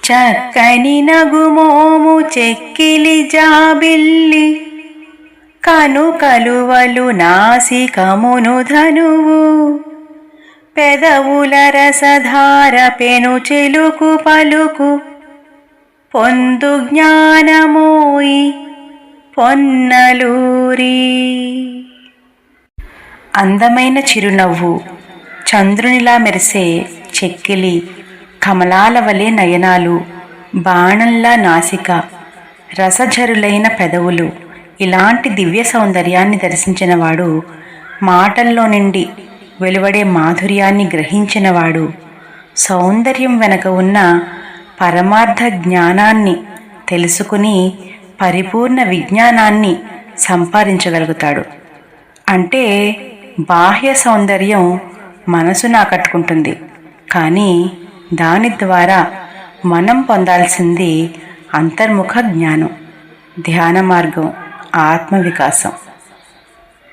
చక్కని నగుమోము చెక్కిలి జాబిల్లి కను కలువలు నాసికమును ధనువు పెదవుల రసధార పెను చెలుకు పలుకు పొందు జ్ఞానమోయి పొన్నలూరి. అందమైన చిరునవ్వు, చంద్రునిలా మెరిసే చెక్కిలి, కమలాల వలె నయనాలు, బాణంలా నాసిక, రసఝరులైన పెదవులు, ఇలాంటి దివ్య సౌందర్యాన్ని దర్శించినవాడు, మాటల్లో నుండి వెలువడే మాధుర్యాన్ని గ్రహించినవాడు, సౌందర్యం వెనక ఉన్న పరమార్థ జ్ఞానాన్ని తెలుసుకుని పరిపూర్ణ విజ్ఞానాన్ని సంపాదించగలుగుతాడు. అంటే బాహ్య సౌందర్యం మనసును ఆకట్టుకుంటుంది, కానీ దాని ద్వారా మనం పొందాల్సింది అంతర్ముఖ జ్ఞానం, ధ్యాన మార్గం, ఆత్మ వికాసం.